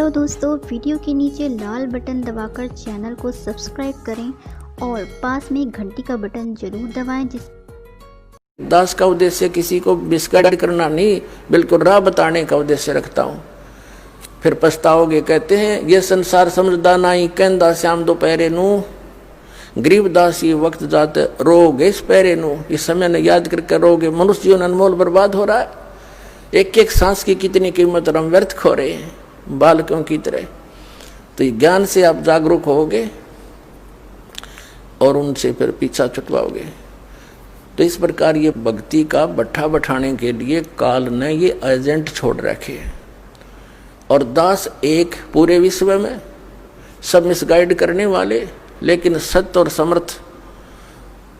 Hello दोस्तों, video के नीचे लाल बटन दबाकर चैनल को सब्सक्राइब करें और पास में घंटी का बटन जरूर दबाएं। जिस दास का उद्देश्य किसी को मिसगाइड करना नहीं, बिल्कुल राह बताने का उद्देश्य रखता हूँ। फिर पछताओगे। कहते हैं ये संसार समझदा नाई, कहंदा श्याम दोपहरे नू, गरीब दास ये वक्त जाते रोगे इस पैरे नू। इस समय ने याद करके रोगे। मनुष्य जीवन अनमोल बर्बाद हो रहा है। एक एक सांस की कितनी कीमत और हम व्यर्थ खो रहे हैं बालकों की तरह। तो ज्ञान से आप जागरूक होगे और उनसे फिर पीछा छुटवाओगे। तो इस प्रकार ये भक्ति का बट्ठा बैठाने के लिए काल ने ये एजेंट छोड़ रखे हैं। और दास एक पूरे विश्व में सब मिसगाइड करने वाले, लेकिन सत्य और समर्थ,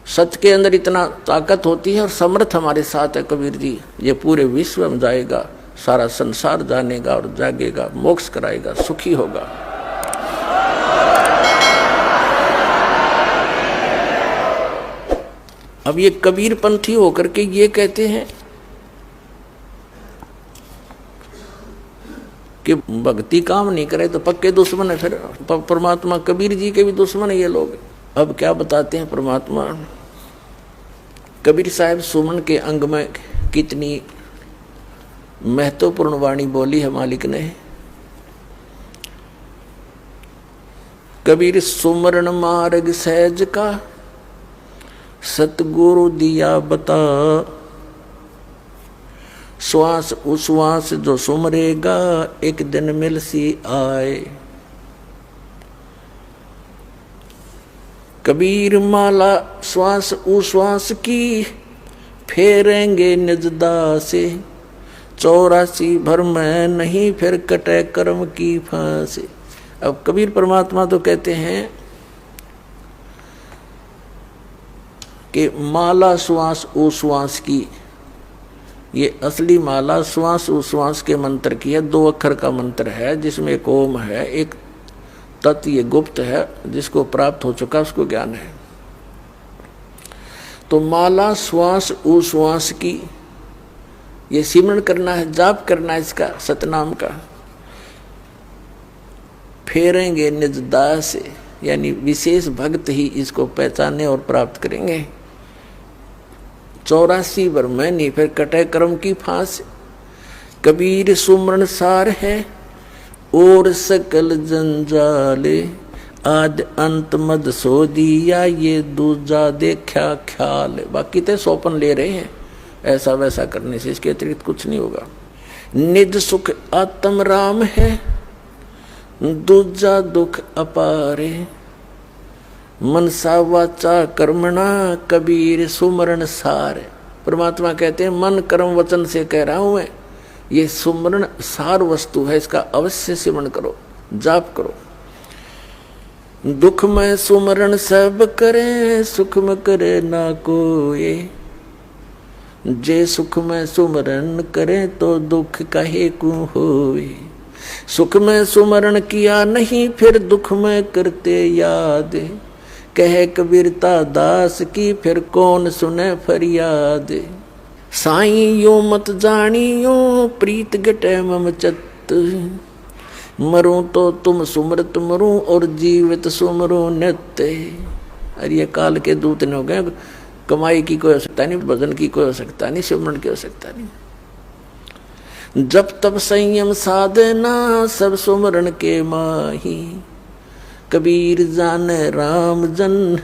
सत्य के अंदर इतना ताकत होती है और समर्थ हमारे साथ है कबीर जी। ये पूरे विश्व में जाएगा, सारा संसार जानेगा और जागेगा, मोक्ष कराएगा, सुखी होगा। अब ये कबीर पंथी होकर के ये कहते हैं कि भक्ति काम नहीं करे तो पक्के दुश्मन है। फिर परमात्मा कबीर जी के भी दुश्मन है ये लोग। अब क्या बताते हैं परमात्मा। कबीर साहब सुमन के अंग में कितनी महत्वपूर्ण वाणी बोली है मालिक ने। कबीर सुमरण मार्ग सहज का, सतगुरु दिया बता, श्वास उश्वास जो सुमरेगा, एक दिन मिल सी आए। कबीर माला श्वास उश्वास की, फेरेंगे निजदा से, 84 भर में नहीं फिर कटे कर्म की फांसी। अब कबीर परमात्मा तो कहते हैं कि माला श्वास उश्वास की, ये असली माला श्वास उश्वास के मंत्र की है। 2 अक्षर का मंत्र है जिसमें एक ओम है, एक तत्, ये गुप्त है, जिसको प्राप्त हो चुका उसको ज्ञान है। तो माला श्वास उश्वास की ये सिमरन करना है, जाप करना है इसका, सतनाम का। फेरेंगे निज दास से, यानी विशेष भक्त ही इसको पहचाने और प्राप्त करेंगे। 84 भर में नहीं फिर कटे कर्म की फांस। कबीर सुमरण सार है और सकल जंजाले, आद अंत मद सो दिया, ये दूजा देखा ख्याल। बाकी तो सोपन ले रहे हैं, ऐसा वैसा करने से, इसके अतिरिक्त कुछ नहीं होगा। निज सुख आत्म राम है, दूजा दुख अपारे, मनसा वाचा कर्मणा, कबीर सुमरण सार। परमात्मा कहते हैं मन कर्म वचन से कह रहा हूं मैं, ये सुमरण सार वस्तु है, इसका अवश्य सिमरण करो, जाप करो। दुख में सुमरण सब करे, सुख में करे ना कोई, जे सुख में सुमरण करे तो दुख काहे को होए। सुख में सुमरण किया नहीं फिर दुख में करते याद, कहे कबीरता दास की फिर कौन सुने फरियाद। साईं यो मत जानियो प्रीत गटे मम चत, मरूं तो तुम सुमरत मरूं और जीवित सुमरो नित्य। अरे ये काल के दूत ने हो गए। कमाई की कोई आवश्यकता नहीं, भजन की कोई आवश्यकता नहीं, सिमरन की आवश्यकता नहीं। जब तब संयम साधना सब सुमरन के माही, कबीर जाने राम जन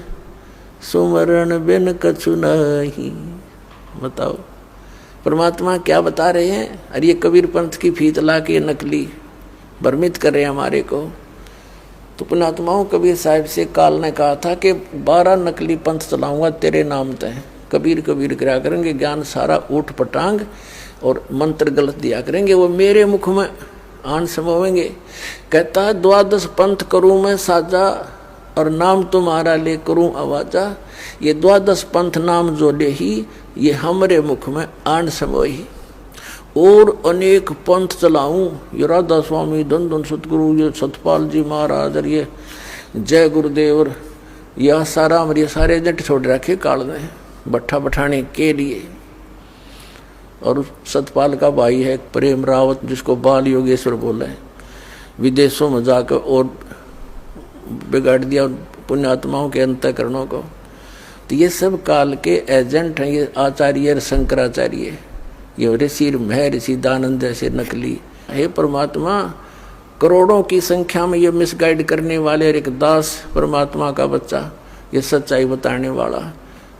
सुमरण बिन कछु नाही। बताओ परमात्मा क्या बता रहे हैं। अरे ये कबीर पंथ की फीत ला के नकली भ्रमित कर रहे हैं हमारे को। तो पुण्यात्माओं, कबीर साहिब से काल ने कहा था कि 12 नकली पंथ चलाऊंगा तेरे नाम तय। कबीर कबीर करा करेंगे, ज्ञान सारा ऊट पटांग और मंत्र गलत दिया करेंगे, वो मेरे मुख में आन समोवेंगे। कहता है 12 पंथ करूं मैं साजा, और नाम तुम्हारा ले करूं आवाजा। ये 12 पंथ नाम जो ले ही, ये हमरे मुख में आन समोही। और अनेक पंथ चलाऊं, ये राधा स्वामी, धन धन सतगुरु, ये सतपाल जी महाराज, और ये जय गुरुदेव, और यह सारा मेरे सारे एजेंट छोड़ रखे काल ने बट्ठा बैठाने के लिए। और सतपाल का भाई है प्रेम रावत, जिसको बाल योगेश्वर बोले, विदेशों में जाकर और बिगाड़ दिया पुण्यात्माओं के अंतःकरणों को। तो ये सब काल के एजेंट हैं, ये आचार्य शंकराचार्य, ये ऋषि महर्षि दानंद जैसे नकली। हे परमात्मा, करोड़ों की संख्या में ये मिसगाइड करने वाले एक दास परमात्मा का बच्चा, ये सच्चाई बताने वाला,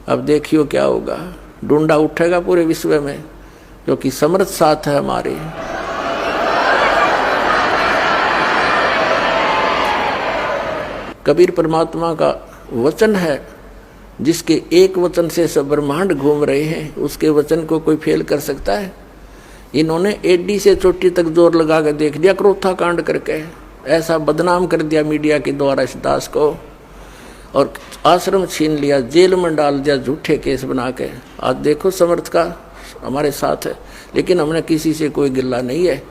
अब देखियो क्या होगा। ढूंढा उठेगा पूरे विश्व में, जो कि समर्थ साथ है हमारे। कबीर परमात्मा का वचन है, जिसके एक वचन से सब ब्रह्मांड घूम रहे हैं, उसके वचन को कोई फेल कर सकता है? इन्होंने एडी से चोटी तक जोर लगा कर देख लिया, क्रोथा कांड करके ऐसा बदनाम कर दिया मीडिया के द्वारा इस दास को, और आश्रम छीन लिया, जेल में डाल दिया झूठे केस बना के। आज देखो समर्थ का हमारे साथ है, लेकिन हमने किसी से कोई गिल्ला नहीं है।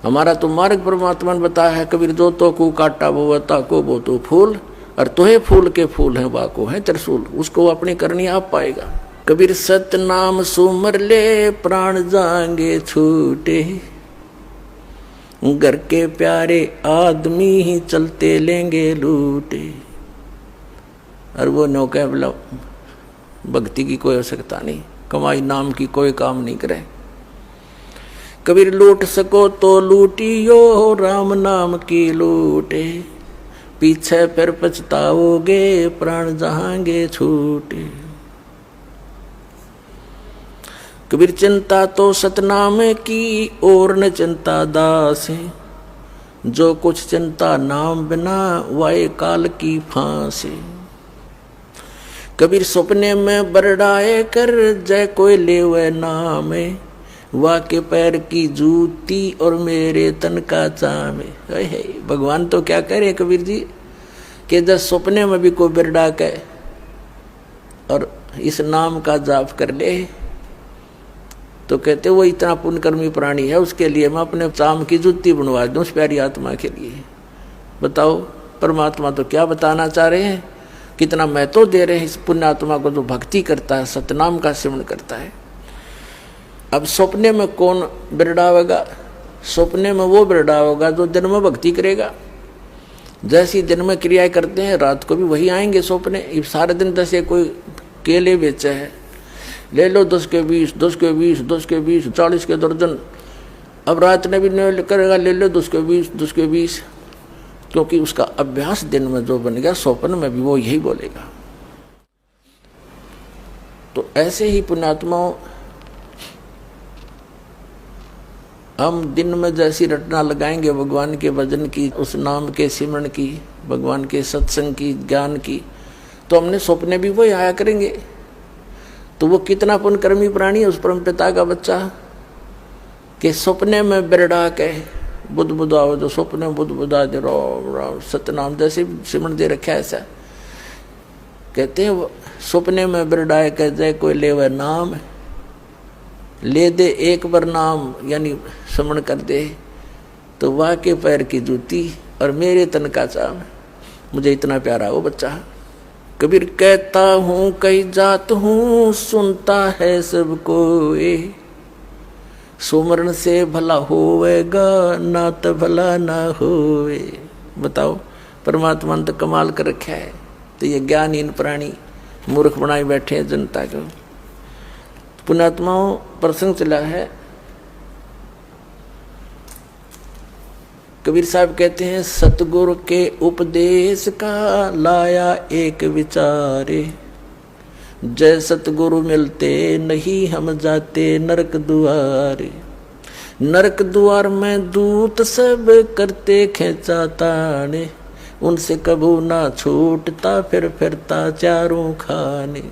हमारा तो मार्ग परमात्मा ने बताया है, कबीर जो तो को काटा वो बता को वो तो फूल, और तोहे फूल के फूल हैं वाको है त्रिशूल, उसको अपनी करनी आप पाएगा। कबीर सत नाम सुमर ले प्राण जाएंगे छूटे, घर के प्यारे आदमी ही चलते लेंगे लूटे। और वो नौका बोला भक्ति की कोई आवश्यकता नहीं, कमाई नाम की कोई काम नहीं करे। कबीर लूट सको तो लूटियो, राम नाम की लूटे, पीछे फिर पछताओगे प्राण जहांगे छूटे। कबीर चिंता तो सतनाम की और न चिंता दास, जो कुछ चिंता नाम बिना वाए काल की फांसी। कबीर सपने में बरडाए कर जय कोई ले वह नाम, वाह के पैर की जूती और मेरे तन का चाम। भगवान तो क्या कह रहे कबीर जी कि जब सपने में भी कोई बिरडा के और इस नाम का जाप कर ले, तो कहते वो इतना पुण्यकर्मी प्राणी है, उसके लिए मैं अपने चाम की जूती बनवा दूं उस प्यारी आत्मा के लिए। बताओ परमात्मा तो क्या बताना चाह रहे हैं, कितना महत्व दे रहे हैं इस पुण्यात्मा को जो भक्ति करता है, सतनाम का सेवन करता है। अब सपने में कौन बिरडावेगा? सपने में वो बिरडावेगा जो दिन में भक्ति करेगा। जैसी दिन में क्रियाएं करते हैं रात को भी वही आएंगे सपने। सारे दिन जैसे कोई केले बेचे है, ले लो 10 के 20, 10 के 20, 10 के 20, 40 के दर्जन। अब रात में भी नहीं करेगा, ले लो 10 के 20, 10 के 20, क्योंकि उसका अभ्यास दिन में जो बन गया स्वप्न में भी वो यही बोलेगा। तो ऐसे ही पुण्यात्माओं, हम दिन में जैसी रटना लगाएंगे भगवान के भजन की, उस नाम के सिमरण की, भगवान के सत्संग की, ज्ञान की, तो हमने सपने भी वही आया करेंगे। तो वो कितना पुण्यकर्मी प्राणी है उस परम पिता का बच्चा कि सपने में बिरड़ा के बुद्ध बुद्धाओ, जो सपने में बुद्ध बुद्धा दे राम राम सतनाम जैसे सिमरण दे रखा है। ऐसा कहते हैं सपने में बिरड़ाए कह जाए कोई ले वह नाम, ले दे एक बार नाम यानी स्मरण कर दे, तो वाह के पैर की जूती और मेरे तन का चाम। मुझे इतना प्यारा वो बच्चा। कबीर कहता हूँ कई जात हूँ, सुनता है सबको ये, सुमरण से भला होवेगा ना तो भला ना होवे। बताओ परमात्मा ने तो कमाल कर रखा है, तो ये ज्ञानहीन प्राणी मूर्ख बनाए बैठे हैं जनता को। पुण्यात्माओं प्रसंग चला है, कबीर साहब कहते हैं सतगुरु के उपदेश का लाया एक विचारे, जय सतगुरु मिलते नहीं हम जाते नरक द्वारे। नरक द्वार में दूत सब करते खेचा ताने, उनसे कबू ना छूटता फिर फिरता चारों खाने।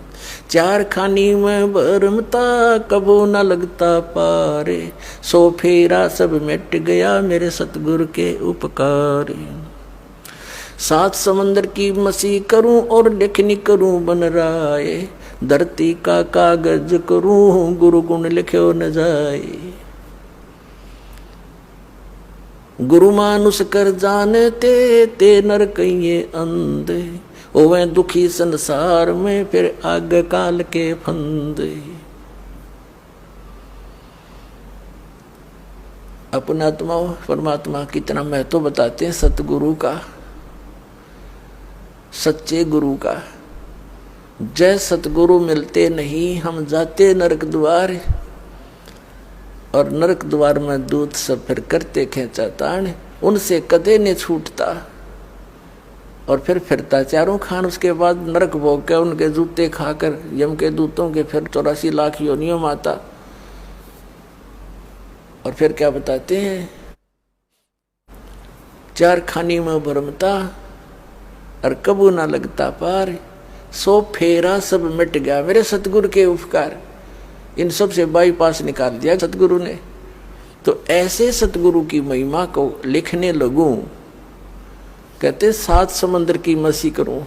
चार खानी में भरमता कबू न लगता पारे, सो फेरा सब मिट गया मेरे सतगुरु के उपकार। सात समंदर की मसी करूं और लिखनी करूं बन राय, धरती का कागज करूं गुरु गुण लिखो न जाए। गुरु मानुष कर जानते ते नर कहिए अंधे, ओवे दुखी संसार में फिर आग काल के फंदे। अपने आत्मा परमात्मा कितना महत्व बताते हैं सतगुरु का, सच्चे गुरु का। जय सतगुरु मिलते नहीं हम जाते नरक द्वार, और नरक द्वार में दूत सब फिर करते खेचा तान, उनसे कदे ने छूटता। और फिर फिरता चारों खान, उसके बाद नरक भोग के उनके जूते खाकर यम के दूतों के फिर 84 लाख योनियों माता। और फिर क्या बताते हैं, चार खानी में भरमता और कबू ना लगता पार, सो फेरा सब मिट गया मेरे सतगुरु के उपकार। इन सब से बाईपास निकाल दिया सतगुरु ने। तो ऐसे सतगुरु की महिमा को लिखने लगूं, कहते 7 समंदर की मसी करूं।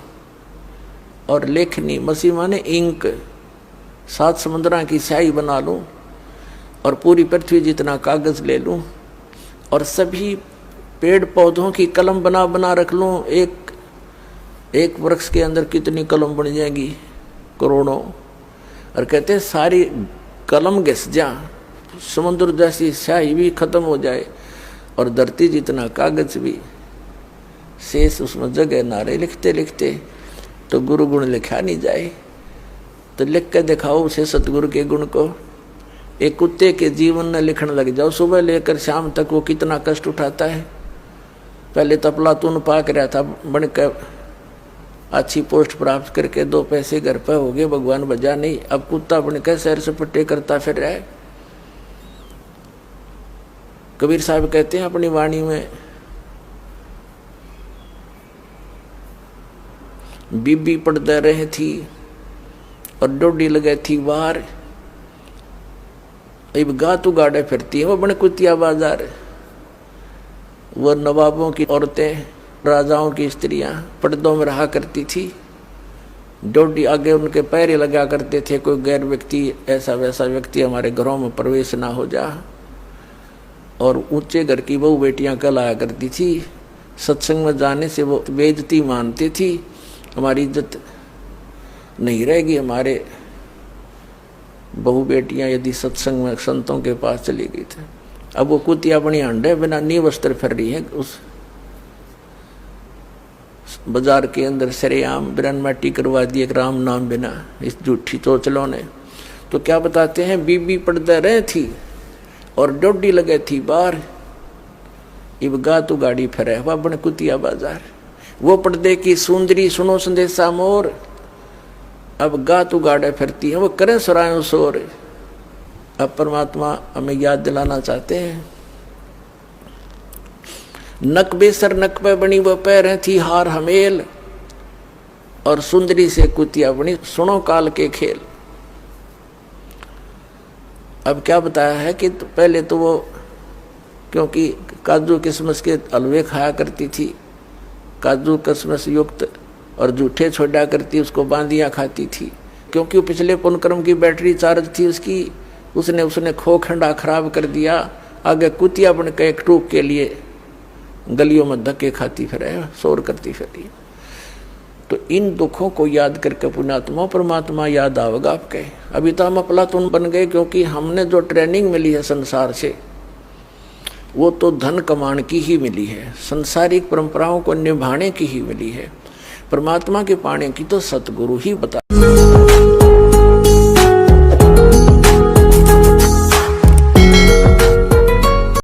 और लेखनी, मसी माने इंक, 7 समुद्रां की स्याही बना लूं और पूरी पृथ्वी जितना कागज ले लूं और सभी पेड़ पौधों की कलम बना बना रख लूं। एक वृक्ष के अंदर कितनी कलम बन जाएंगी, करोड़ों। और कहते सारी कलम घिस जा, समुद्र जैसी स्याही भी खत्म हो जाए और धरती जितना कागज भी शेष उसमें जगह ना रहे। लिखते लिखते तो गुरु गुण लिखा नहीं जाए। तो लिख के दिखाओ उसे सतगुरु के गुण को। एक कुत्ते के जीवन में लिखने लग जाओ, सुबह लेकर शाम तक वो कितना कष्ट उठाता है। पहले तो प्लातून पाक रहा था, बनकर अच्छी पोस्ट प्राप्त करके 2 पैसे घर पर हो गए, भगवान बजा नहीं। अब कुत्ता बनकर सैर सपट्टे करता फिर रहा है। कबीर साहब कहते हैं अपनी वाणी में, बीबी पड़ता रहे थी और डोडी लगे थी वार, अब गातू गाड़े फिरती है वो बने कुतिया बाजार। वो नवाबों की औरतें, राजाओं की स्त्रियां पर्दों में रहा करती थी, डोडी आगे उनके पैर लगा करते थे। कोई गैर व्यक्ति, ऐसा वैसा व्यक्ति हमारे घरों में प्रवेश ना हो जा। और ऊंचे घर की बहू बेटियां कहलाया करती थी। सत्संग में जाने से वो बेइज्जती मानती थी, हमारी इज्जत नहीं रहेगी। हमारे बहू बेटियां यदि सत्संग में संतों के पास चली गई थी। अब वो कुतिया बनी अंडे बिना नी वस्त्र फिर रही है उस बाजार के अंदर सरेआम बिरन माटी करवा दी एक राम नाम बिना, इस झूठी चोचलों ने। तो क्या बताते हैं, बीबी पड़ता रहे थी और डोडी लगे थी बार, इब गा तू गाड़ी फिरे वह बन कुतिया बाजार। वो पर्दे की सुंदरी सुनो संदेशा मोर, अब गा तू गाड़े फिरती है वो करे सुरायो शोर। अब परमात्मा हमें याद दिलाना चाहते हैं, नक बेसर नक पे बनी वो पैर थी हार हमेल, और सुंदरी से कुतिया बनी सुनो काल के खेल। अब क्या बताया है कि पहले तो वो क्योंकि काजू किशमिश के हलवे खाया करती थी, काजू किशमिश युक्त, और जूठे छोड़ा करती, उसको बांदियाँ खाती थी। क्योंकि वो पिछले पुनक्रम की बैटरी चार्ज थी उसकी, उसने खोखंडा खराब कर दिया। आगे कुतिया बन के एक टूक के लिए गलियों में धक्के खाती फिरे, शोर करती फिरी। तो इन दुखों को याद करके पुण्यात्मा परमात्मा याद आवेगा आपके। अभी तो हम अफलातून बन गए, क्योंकि हमने जो ट्रेनिंग मिली है संसार से वो तो धन कमाने की ही मिली है, संसारिक परंपराओं को निभाने की ही मिली है। परमात्मा के पाने की तो सतगुरु ही बता